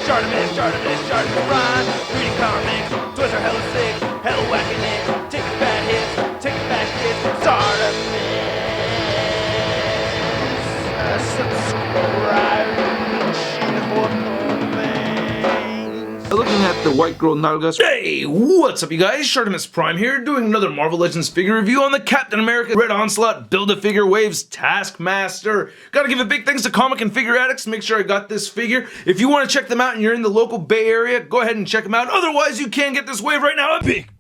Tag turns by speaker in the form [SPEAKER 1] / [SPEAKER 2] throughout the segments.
[SPEAKER 1] ShartimusPrime, reading comics, toys are hella sick, hella whacking it, taking bad hits, taking back hits, Subscribe.
[SPEAKER 2] Looking at the white girl Nautilus. Hey, what's up you guys? ShartimusPrime here, doing another Marvel Legends figure review on the Captain America Red Onslaught Build-A-Figure Waves Taskmaster. Gotta give a big thanks to Comic and Figure Addicts to make sure I got this figure. If you want to check them out and you're in the local Bay Area, go ahead and check them out. Otherwise, you can get this wave right now.
[SPEAKER 3] Big.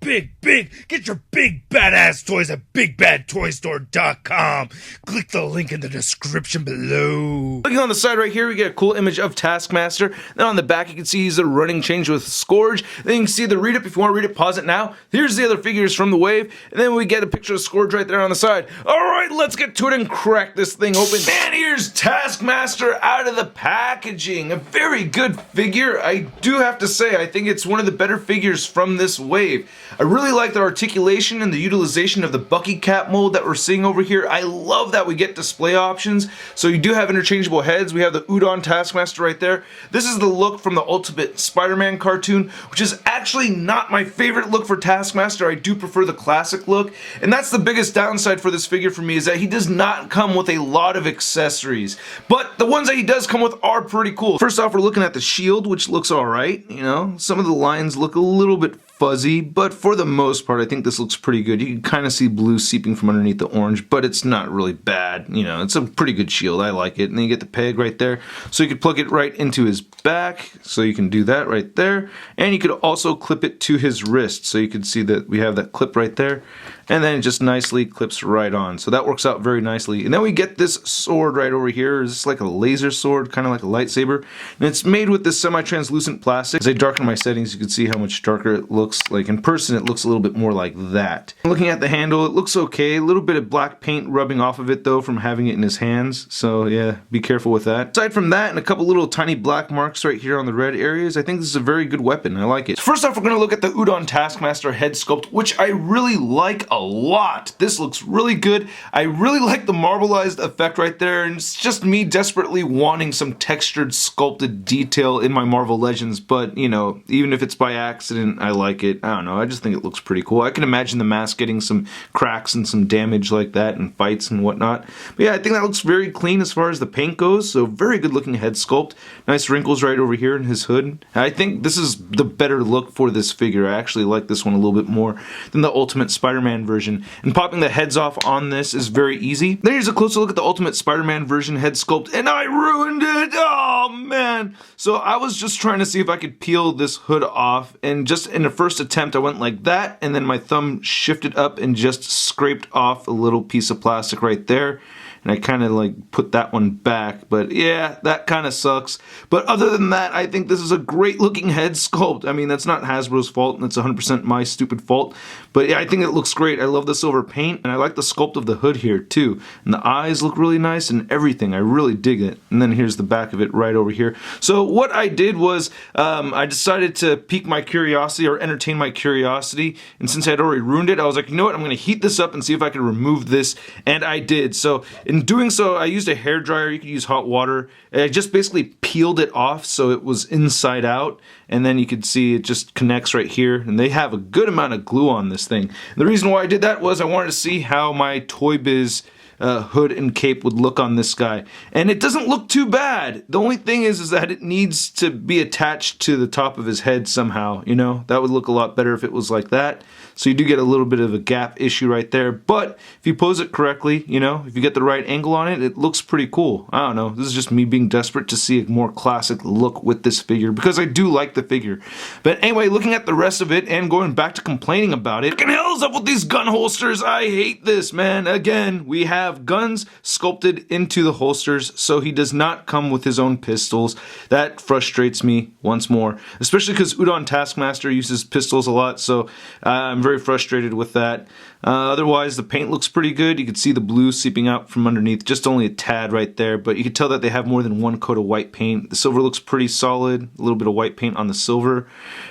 [SPEAKER 3] Get your big badass toys at BigBadToyStore.com. Click the link in the description below.
[SPEAKER 2] Looking on the side right here, we get a cool image of Taskmaster. Then on the back, you can see he's a running change with Scourge. Then you can see the read-up. If you want to read it, pause it now. Here's the other figures from the wave. And then we get a picture of Scourge right there on the side. Alright, let's get to it and crack this thing open. Man, here's Taskmaster out of the packaging. A very good figure. I do have to say, I think it's one of the better figures from this wave. I really like the articulation and the utilization of the Bucky cap mold that we're seeing over here. I love that we get display options. So you do have interchangeable heads. We have the Udon Taskmaster right there. This is the look from the Ultimate Spider-Man cartoon, which is actually not my favorite look for Taskmaster. I do prefer the classic look. And that's the biggest downside for this figure for me, is that he does not come with a lot of accessories. But the ones that he does come with are pretty cool. First off, we're looking at the shield, which looks alright. You know, some of the lines look a little bit fuzzy, but for the most part, I think this looks pretty good. You can kind of see blue seeping from underneath the orange, but it's not really bad. You know, it's a pretty good shield. I like it. And then you get the peg right there, so you could plug it right into his back, so you can do that right there. And you could also clip it to his wrist, so you can see that we have that clip right there, and then it just nicely clips right on. So that works out very nicely. And then we get this sword right over here. It's like a laser sword, kind of like a lightsaber. And it's made with this semi-translucent plastic. As I darken my settings, you can see how much darker it looks. Like in person, it looks a little bit more like that. Looking at the handle, it looks okay. A little bit of black paint rubbing off of it though from having it in his hands. So yeah, be careful with that. Aside from that, and a couple little tiny black marks right here on the red areas, I think this is a very good weapon. I like it. So first off, we're going to look at the Udon Taskmaster head sculpt, which I really like a lot. This looks really good. I really like the marbleized effect right there, and it's just me desperately wanting some textured sculpted detail in my Marvel Legends, but you know, even if it's by accident, I like it. I don't know, I just think it looks pretty cool. I can imagine the mask getting some cracks and some damage like that in fights and whatnot. But yeah, I think that looks very clean as far as the paint goes, so very good looking head sculpt. Nice wrinkles right over here in his hood. I think this is the better look for this figure. I actually like this one a little bit more than the Ultimate Spider-Man version. And popping the heads off on this is very easy. Then here's a closer look at the Ultimate Spider-Man version head sculpt, and I ruined it! Oh man! So I was just trying to see if I could peel this hood off, and just in the first attempt I went like that, and then my thumb shifted up and just scraped off a little piece of plastic right there. And I kind of like put that one back, but yeah, that kind of sucks. But other than that, I think this is a great looking head sculpt. I mean, that's not Hasbro's fault, that's 100% my stupid fault. But yeah, I think it looks great. I love the silver paint, and I like the sculpt of the hood here too. And the eyes look really nice and everything. I really dig it. And then here's the back of it right over here. So what I did was, I decided to pique my curiosity or entertain my curiosity. And since I had already ruined it, I was like, you know what, I'm going to heat this up and see if I can remove this. And I did. So in doing so, I used a hairdryer. You could use hot water. And I just basically peeled it off so it was inside out. And then you could see it just connects right here. And they have a good amount of glue on this thing. And the reason why I did that was I wanted to see how my Toy Biz hood and cape would look on this guy. And it doesn't look too bad. The only thing is that it needs to be attached to the top of his head somehow, you know? That would look a lot better if it was like that. So you do get a little bit of a gap issue right there. But if you pose it correctly, you know, if you get the right angle on it, it looks pretty cool. I don't know. This is just me being desperate to see a more classic look with this figure, because I do like the figure. But anyway, looking at the rest of it and going back to complaining about it, what the hell's up with these gun holsters? I hate this, man. Again, we have guns sculpted into the holsters, so he does not come with his own pistols. That frustrates me once more, especially because Udon Taskmaster uses pistols a lot, so I'm very frustrated with that. Otherwise, the paint looks pretty good. You can see the blue seeping out from underneath, just only a tad right there, but you can tell that they have more than one coat of white paint. The silver looks pretty solid, a little bit of white paint on the silver.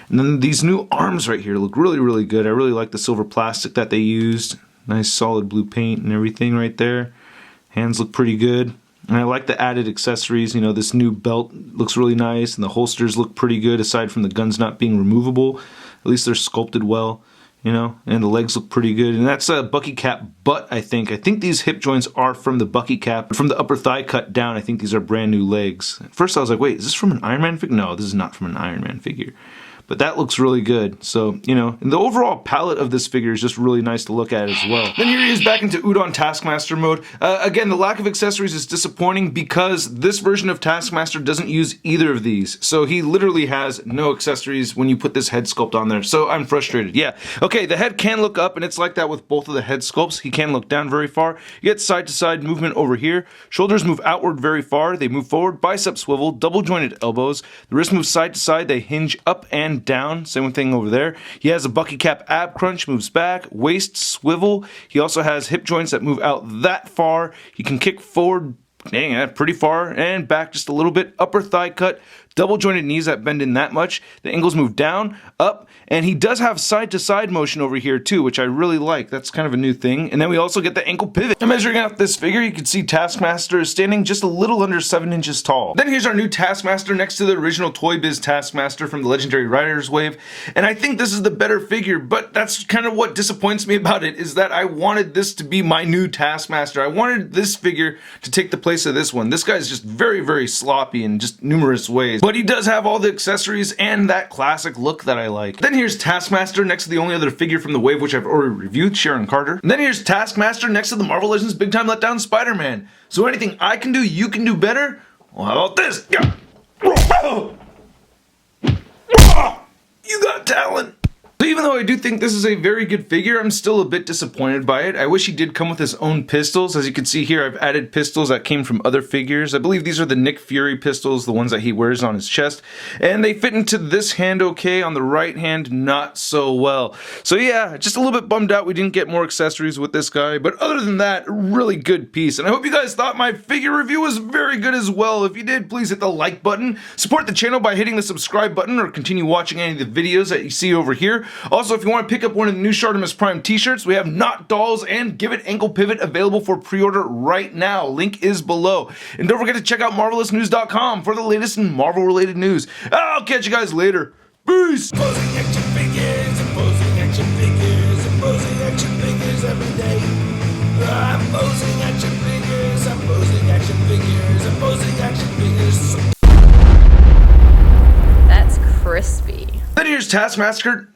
[SPEAKER 2] And then these new arms right here look really, really good. I really like the silver plastic that they used. Nice solid blue paint and everything right there. Hands look pretty good. And I like the added accessories. You know, this new belt looks really nice, and the holsters look pretty good, aside from the guns not being removable. At least they're sculpted well, you know, and the legs look pretty good. And that's a Bucky Cap butt, I think. I think these hip joints are from the Bucky Cap. From the upper thigh cut down, I think these are brand new legs. At first I was like, wait, is this from an Iron Man figure? No, this is not from an Iron Man figure. But that looks really good. So, you know, and the overall palette of this figure is just really nice to look at as well. Then here he is back into Udon Taskmaster mode. Again, the lack of accessories is disappointing because this version of Taskmaster doesn't use either of these. So he literally has no accessories when you put this head sculpt on there. So I'm frustrated. Yeah. Okay, the head can look up, and it's like that with both of the head sculpts. He can look down very far. You get side-to-side movement over here. Shoulders move outward very far. They move forward. Bicep swivel. Double-jointed elbows. The wrist moves side-to-side. They hinge up and down. Same thing over there. He has a Bucky Cap ab crunch, moves back, waist swivel. He also has hip joints that move out that far. He can kick forward, dang, pretty far, and back just a little bit. Upper thigh cut, double jointed knees that bend in that much. The ankles move down, up, and he does have side to side motion over here too, which I really like. That's kind of a new thing. And then we also get the ankle pivot. And measuring out this figure, you can see Taskmaster is standing just a little under 7 inches tall. Then here's our new Taskmaster next to the original Toy Biz Taskmaster from the Legendary Riders wave. And I think this is the better figure, but that's kind of what disappoints me about it, is that I wanted this to be my new Taskmaster. I wanted this figure to take the place of this one. This guy's just very, very sloppy in just numerous ways. But he does have all the accessories and that classic look that I like. Then here's Taskmaster next to the only other figure from the wave which I've already reviewed, Sharon Carter. And then here's Taskmaster next to the Marvel Legends Big Time Letdown Spider-Man. So anything I can do, you can do better? Well, how about this? You got talent! So even though I do think this is a very good figure, I'm still a bit disappointed by it. I wish he did come with his own pistols. As you can see here, I've added pistols that came from other figures. I believe these are the Nick Fury pistols, the ones that he wears on his chest. And they fit into this hand okay, on the right hand not so well. So yeah, just a little bit bummed out we didn't get more accessories with this guy. But other than that, a really good piece. And I hope you guys thought my figure review was very good as well. If you did, please hit the like button. Support the channel by hitting the subscribe button, or continue watching any of the videos that you see over here. Also, if you want to pick up one of the new ShartimusPrime t-shirts, we have Not Dolls and Give It Ankle Pivot available for pre-order right now. Link is below. And don't forget to check out MarvelousNews.com for the latest in Marvel-related news. I'll catch you guys later. Peace!
[SPEAKER 3] Posing action figures, imposing action figures, imposing action figures every day. I'm posing action figures, I'm posing action figures, I'm posing action figures.
[SPEAKER 4] That's crispy.
[SPEAKER 2] Then here's Taskmaster.